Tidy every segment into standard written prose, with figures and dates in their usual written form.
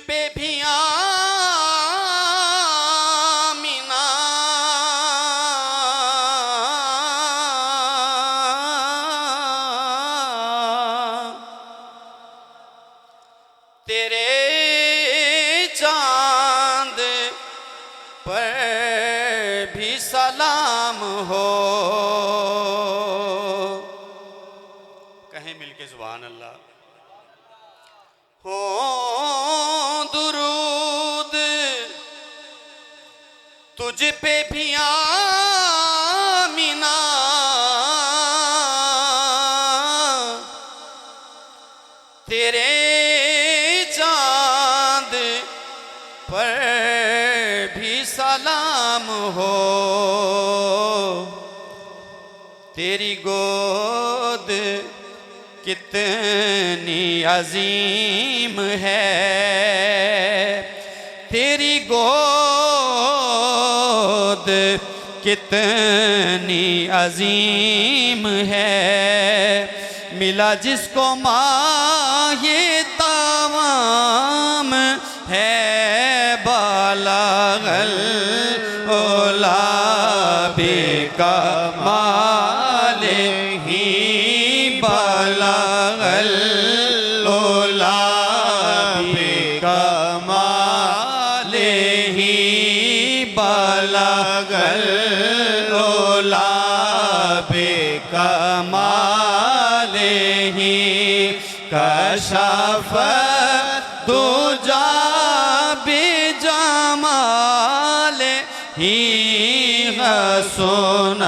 पे भी आमीना तेरे चांद पर भी सलाम हो। कहें मिलके सुभान अल्लाह। हो दुरूद तुझ पे भी आमीना तेरे चांद पर भी सलाम हो। तेरी गोद कितनी अजीम है, तेरी गोद कितनी अजीम है। मिला जिसको माहे तमाम है, बालागल ओला बेकमाल ही, बालागल ओला बेकमाल ही, बालागल ओला बेकमाल ही। कशफ दुजा बेजमाल ही, हसन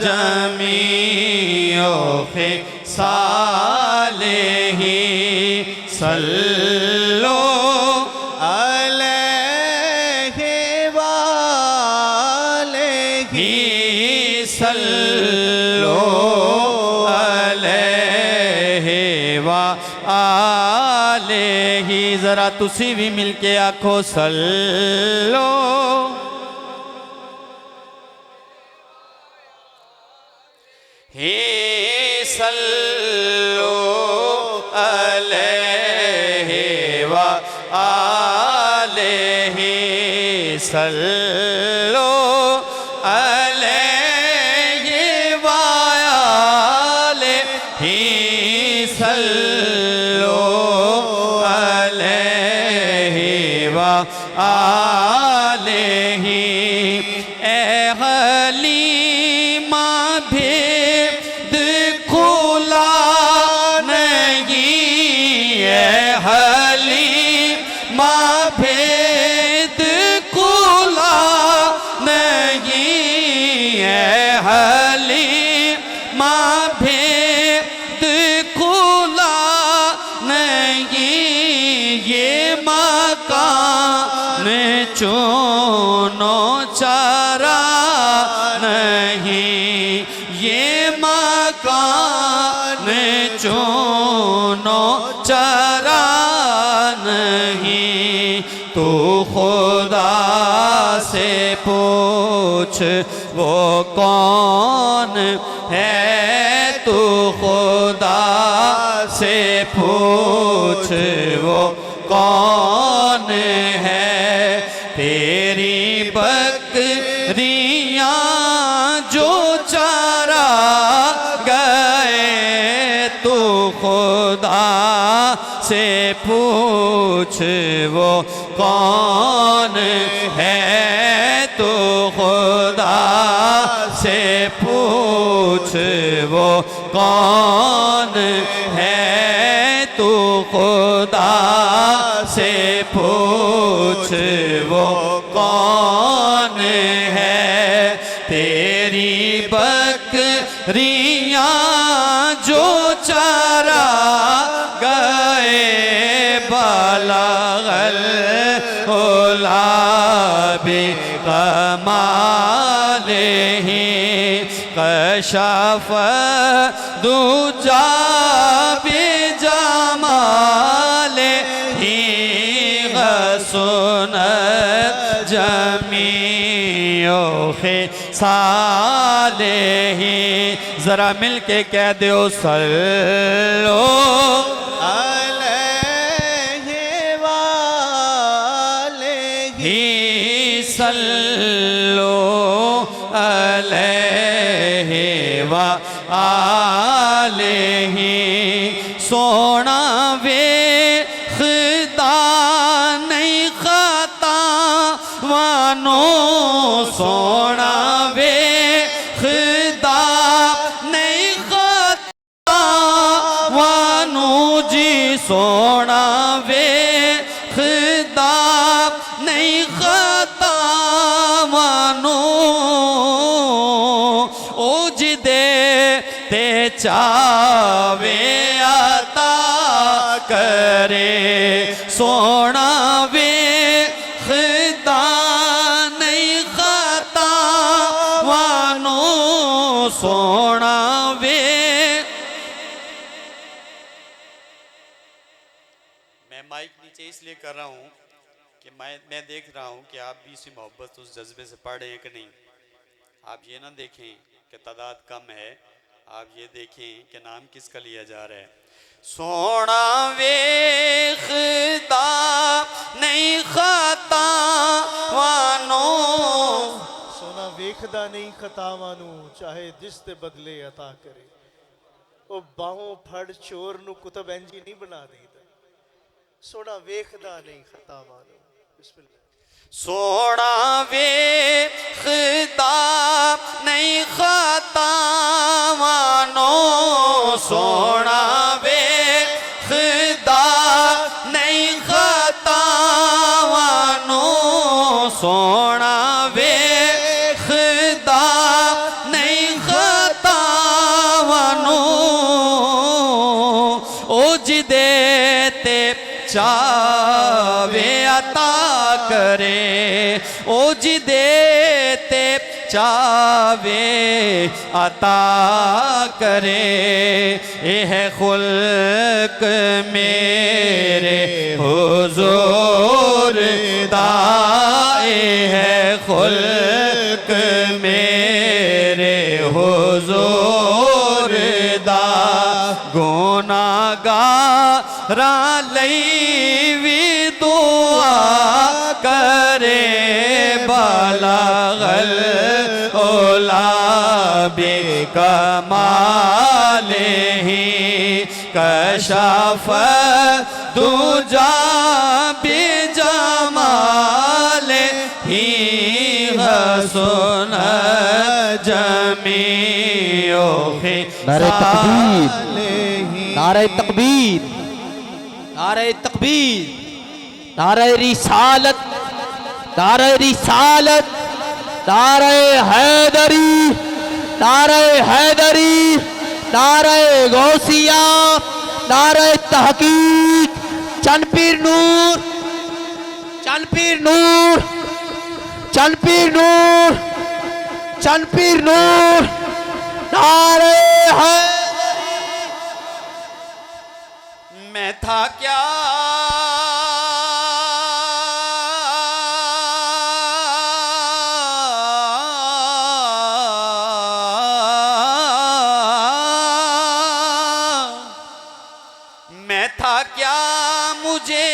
जमीओ सालेही। सल्लो अलैहि वालेही, सल्लो अलैहि वालेही। जरा तुसी भी मिलके आखो सल्लो। हे सल्लो अलैहि वालेही, सल्लो अलैहि वालेही, सल्लो अलैहि वालेही। ए हलीमा भेद खुला नहीं, ए हलीमा भेद खुला नहीं, ए हलीमा भेद खुला नहीं। ये मकान चुनो चारा नहीं, ये मकान चुनो चारा नहीं। तू खुदा से पूछ वो कौन है, तू खुदा से पूछ वो कौन है। तेरी बकरियां जो चारा गए, तू खुदा से पूछ वो कौन है, तू खुदा से पूछ वो कौन है, तू खुदा से पूछ वो कौन है। तेरी बकरियां जो चारा गए, बालागल ओला बेकमाल ही। कशफ दुजा बेजमाल ही, हसन जमीओ सालेही। जरा मिलके कह दो सल्लो अलैहि वा व आलिही सोना वे खुदा नहीं खता वानो सोना वे खुदा नहीं खता वानो जी सोना वे खुदा नहीं खता वानो ओज दे ते चावे आता करे सोना वे खुदा नहीं खता वानो सोना वे। मैं माइक नीचे इसलिए कर रहा हूँ कि मैं देख रहा हूँ कि आप भी इसी मोहब्बत उस जज्बे से पढ़ रहे हैं कि नहीं। आप ये ना देखें कि तादाद कम है, आप ये देखें कि नाम किसका लिया जा रहा है। सोना वेखदा नहीं खता वानो सोना वेखदा नहीं खता वानू चाहे जिस ते बदले अता करे ओ बाहों फड़ चोर नु कुतब इंजी नहीं बना देता सोना वेखदा नहीं खता वानू। बिस्मिल्लाह। सोना वेखदा नहीं खता वानो सोना वेखदा नहीं खता वानो सोना वेखदा नहीं खता वानो ओज देते चावे अता करे ओज देते चावे अता करे यह खुल्क मेरे हुजूर दाए है खुल्क मेरे हुजूर दा गुनाहगारा लई भी दुआ करे बलगल ओला बेकमाले ही कशफ दूजा बेजमाले ही हसन जमीओ नारे तकबीर नारे तकबीर नारे तकबीर नारे रिसालत नारे रिसालत नारे हैदरी नारे हैदरी नारे गौसिया नारे तहकीक चनपीर नूर चनपीर नूर चनपीर नूर चनपीर नूर नारे है। मैं था क्या मैं था क्या मुझे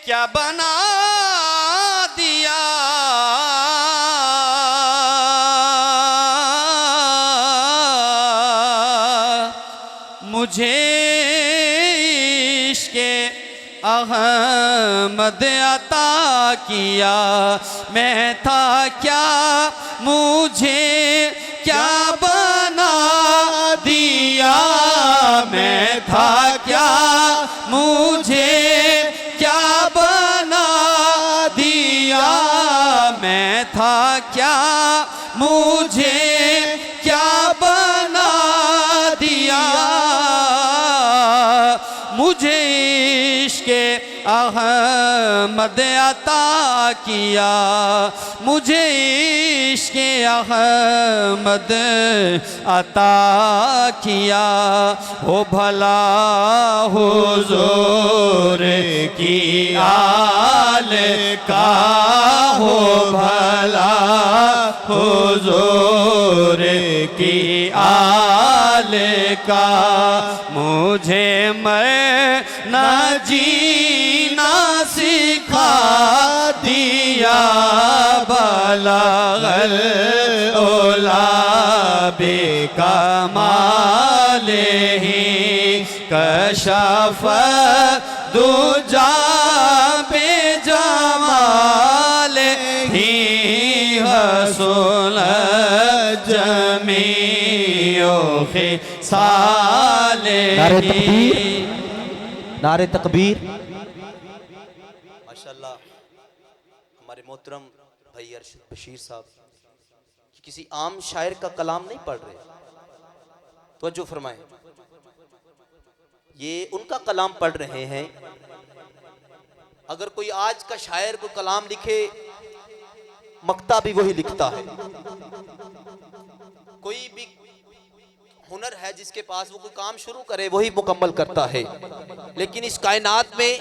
क्या बना दिया मुझे इश्क़े अहमद अता किया मैं था क्या मुझे क्या बना दिया मैं था क्या मुझे क्या बना दिया मैं था क्या मुझे क्या बना दिया मुझे इश्क़े अहमद अता किया मुझे इश्क़े अहमद अता किया हो भला हुजूर की आल का हो भला हुजूर की आल का मुझे मैं न जीना सिखा दिया बलगल ओला बेकमालिही कशफ दुजा बेजमालिही हसन जमीओ नारे तकबीर, नारे तकबीर। माशाल्लाह हमारे मोहतरम भाई अरशद बशीर साहब किसी आम शायर का कलाम नहीं पढ़ रहे, तवज्जो फरमाएं, ये उनका कलाम पढ़ रहे हैं। अगर कोई आज का शायर को कलाम लिखे, मक्ता भी वही लिखता है। कोई भी हुनर है जिसके पास, वो कोई काम शुरू करे वही मुकम्मल करता है। लेकिन इस कायनात में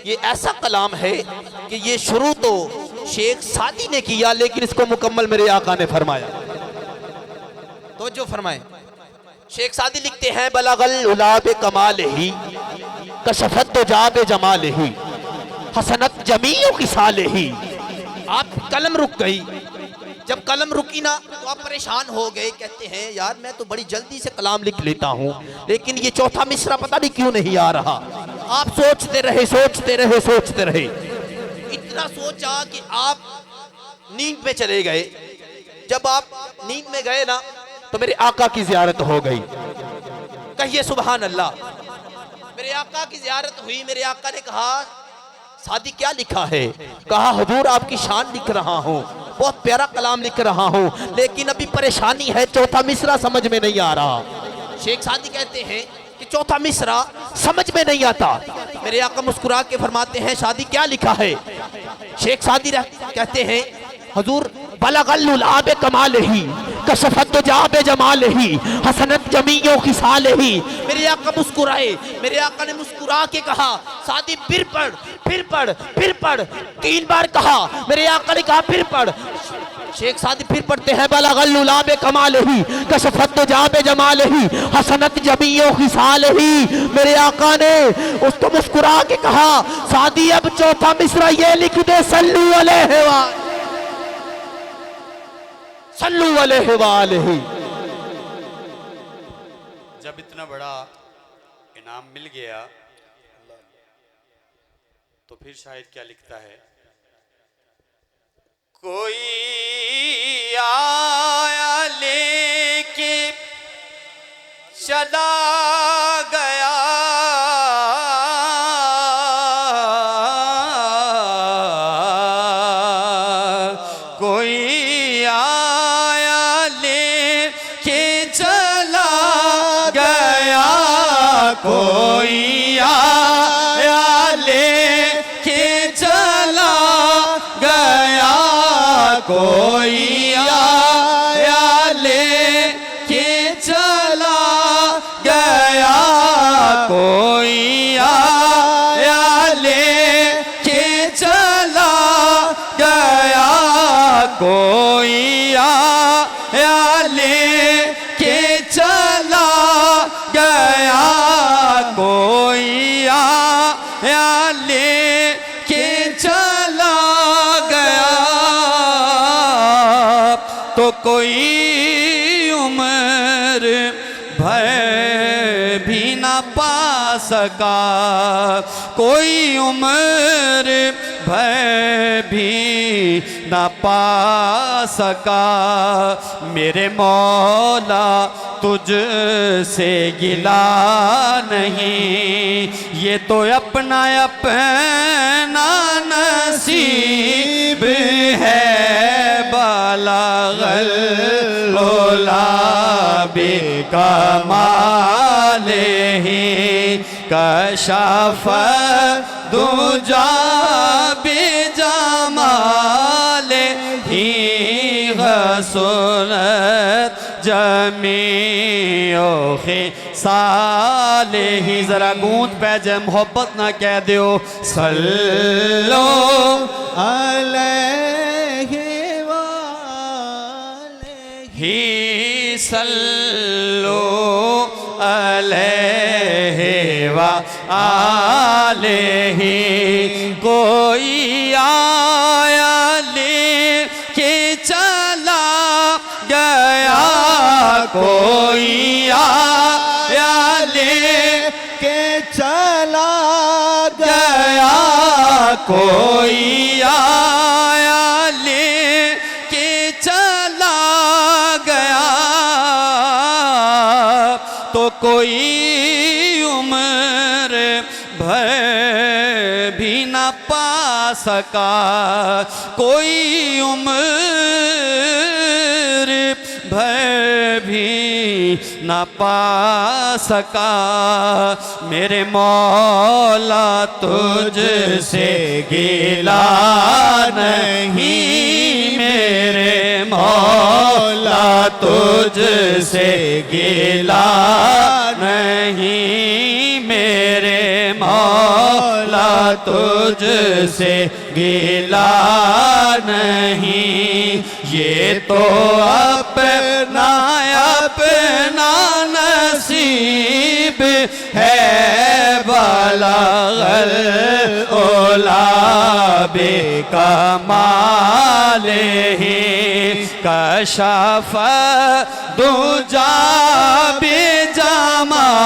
ये ऐसा कलाम है कि ये शुरू तो शेख सादी ने किया, लेकिन इसको मुकम्मल मेरे आका ने फरमाया। तो जो फरमाए, शेख सादी लिखते हैं, बलगल उलाब कमाल ही कशफत तो जाब जमाल ही हसनत जमीओ की साल ही। आप कलम रुक गई, जब कलम रुकी ना तो आप परेशान हो गए, कहते हैं यार मैं तो बड़ी जल्दी से कलाम लिख लेता हूँ, लेकिन ये चौथा मिसरा पता नहीं क्यों नहीं आ रहा। आप सोचते रहे सोचते रहे सोचते रहे, इतना सोचा कि आप नींद में चले गए। जब आप नींद में गए ना तो मेरे आका की जियारत हो गई। कहिए सुभान अल्लाह। मेरे आका की जियारत हुई। मेरे आका ने कहा, सादी क्या लिखा है? कहा हुजूर आपकी शान लिख रहा हूँ, बहुत प्यारा कलाम लिख रहा हूँ, लेकिन अभी परेशानी है, चौथा मिसरा समझ में नहीं आ रहा। शेख सादी कहते हैं कि चौथा मिसरा समझ में नहीं आता। मेरे आका मुस्कुरा के फरमाते हैं, शादी क्या लिखा है? शेख सादी कहते हैं, हुजूर बलगल आबे कमाल ही कशफत जाबे जमाल ही हसनत जमीओ की साल ही। मेरे आका मुस्कुराए। मेरे आका ने मुस्कुरा के कहा, सादी फिर पढ़ फिर पढ़ फिर पढ़। 3 बार कहा। मेरे आका ने कहा फिर पढ़। शेख सादी फिर पढ़ते हैं, बलगल आबे कमाल ही कशफत जाबे जमाल ही हसनत जमीओ की साल ही। मेरे आका ने उसको मुस्कुरा के कहा, सादी अब चौथा मिसरा ये लिख दे, सल्लू अलैहि सल्लू अलैहि वालैहि। जब इतना बड़ा इनाम मिल गया तो फिर शायद क्या लिखता है, कोई आया लेके चला गया, कोई कोई आया लेके चला गया, कोई आया लेके चला गया, कोई आया लेके चला गया, कोई आया लेके चला गया, कोई आया लेके चला गया। तो कोई उम्र भर भी न पा सका, कोई उम्र भर भी न पा सका, मेरे मौला तुझ से गिला नहीं, ये तो अपना अपना नसीब है। बलगल ओलाबे कमालिही कशफ दुजा बेजमालिही हसनत जमीओ खिसालिही। जरा गूंज पे जय मोहब्बत ना कह दो, सल्लो अलैहि वालैहि, सल्लो अलैहि वालैहि। कोई आया लेके चला गया, कोई आया ले के चला गया, कोई आया ले के चला गया, तो कोई उम्र भर भी न पा सका, कोई उम्र भर भी न पा सका। मेरे मौला तुझसे गिला नहीं, मेरे मौला तुझसे गिला नहीं, मेरे मौला तुझसे गिला नहीं। ये तो अपना अपना नसीब है, बलागल ओला बेकमाल ही, कशफ दुजा बेजमाल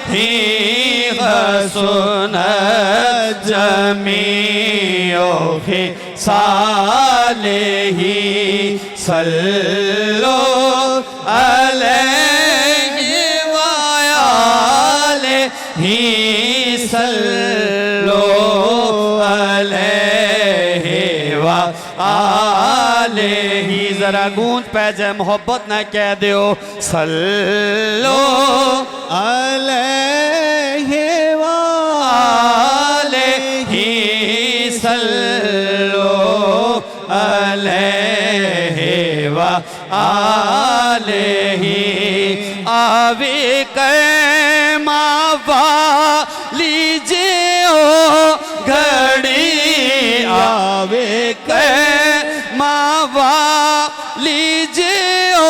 ही, हसन जमीओ सालेही, सल्लो अलैहि वआलिही, सल्लो अलैहि वआलिही। जरा गूंज पै जाए, मोहब्बत ना कह दो, सल्लो अलैहि वआलिही, सल्लो अलैहि वआलिही। आवे कैमा लीजिए ओ घड़ी, आवे कैमा लीजिए ओ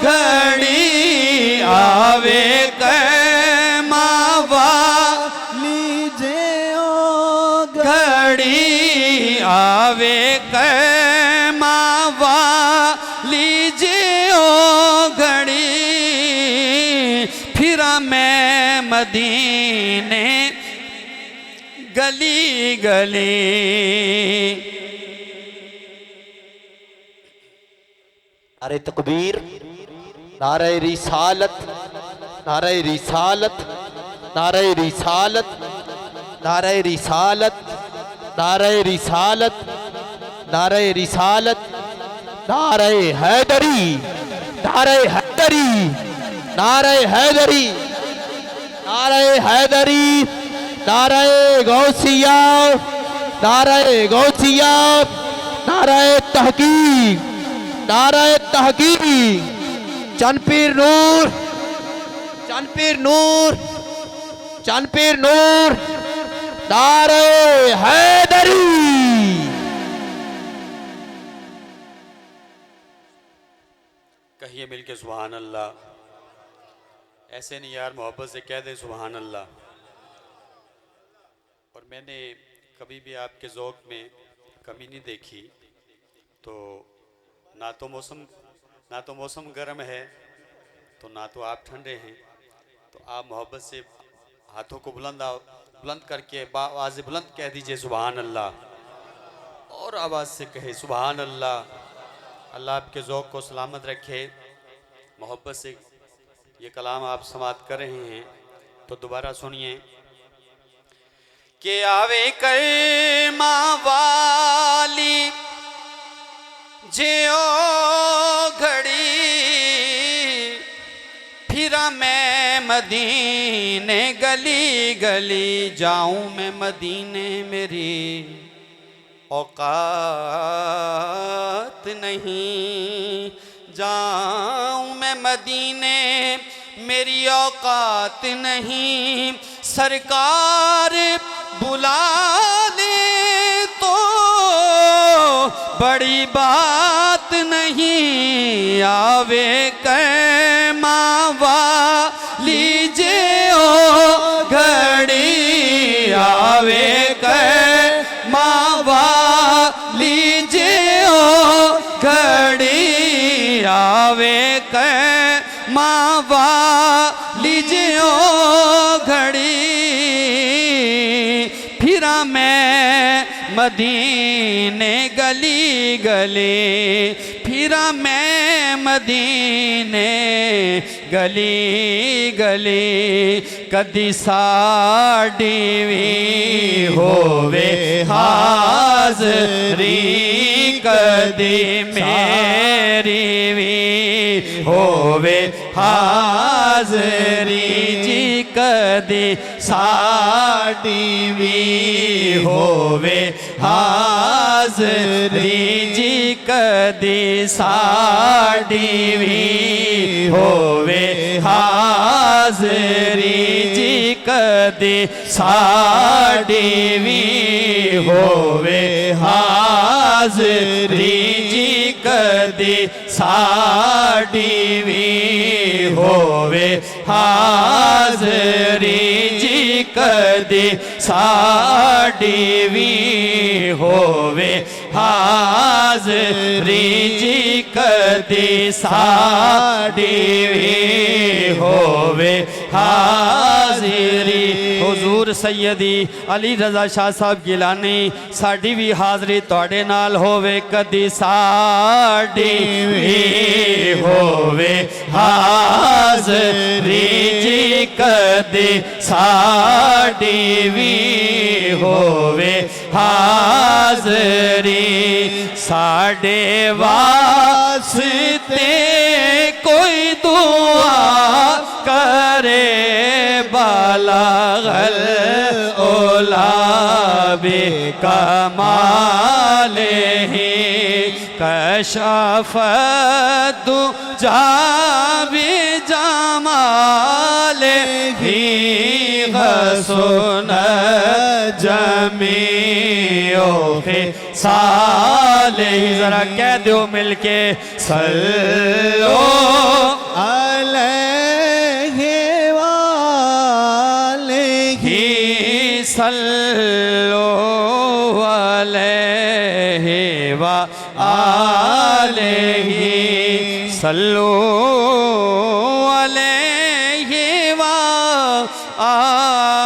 घड़ी, आवे कैमा लीजिए ओ घड़ी, आवे कैमा लीजिए ओ घड़ी। फिरा मैं मदीने गली गली, नारे तकबीर, नारे रिसालत, नारे रिसालत, नारे रिसालत, नारे रिसालत, नारे रिसालत, नारे रिसालत, नारे हैदरी, नारे हैदरी, नारे हैदरी, नारे हैदरी, नारे गौसिया, नारे गौसिया, नारे तहकीक, नारे तहकीक, चनपीर नूर, चनपीर नूर, चनपीर नूर, नारे हैदरी। कहिए मिलके सुभान अल्लाह। ऐसे नहीं यार, मोहब्बत से कह दे सुभान अल्लाह। और मैंने कभी भी आपके ज़ौक़ में कमी नहीं देखी। तो ना तो मौसम गर्म है, तो ना तो आप ठंडे हैं, तो आप मोहब्बत से हाथों को बुलंद करके आवाज़ बुलंद कह दीजिए सुभान अल्लाह, और आवाज़ से कहे सुभान अल्लाह। अल्लाह आपके ज़ौक़ को सलामत रखे। मोहब्बत से ये कलाम आप समात कर रहे हैं, तो दोबारा सुनिए कि आवे कर्मा वाली जियो घड़ी, फिरा मैं मदीने गली गली, जाऊं मैं मदीने मेरी औकात नहीं, जाऊं मैं मदीने मेरी औकात नहीं। सरकार बुला ले तो बड़ी बात नहीं, आवे कैमा लीजिए ओ घड़ी, आवे कैमा लीजिए ओ घड़ी, आवे होवे कर मावा लीजियो घड़ी फिरा मैं मदीने गली गली फिरा मैं मदीने गली गली कदी साड़ी भी होवे हाज़री कदी मेरी भी होवे हाज़री जी कदी साड़ी भी होवे हाज़री जी कदी साड़ी भी होवे हाज़री जी कदी साड़ी भी होवे हाज़री जी कदी साड़ी भी होवे हाज़री जी कदी साड़ी भी होवे हाज़री जी कदी साड़ी भी होवे हाज़री हुजूर सैयदी अली रज़ा शाह साहब गिलानी साड़ी भी हाज़री तुहाडे नाल होवे कदी साड़ी भी होवे हाज़री जी कदी साड़ी भी होवे हाज़री साडे वास्ते कोई दुआ करे बालागल ओलाबे कमाले ही कशफ़त जाबे जमाले ही हसन जमीओ के साले जरा कह दो मिलके सल्लो अलैहि वालेहि सल्लो अलैहि वालेहि सल्लो अलैहि वालेहि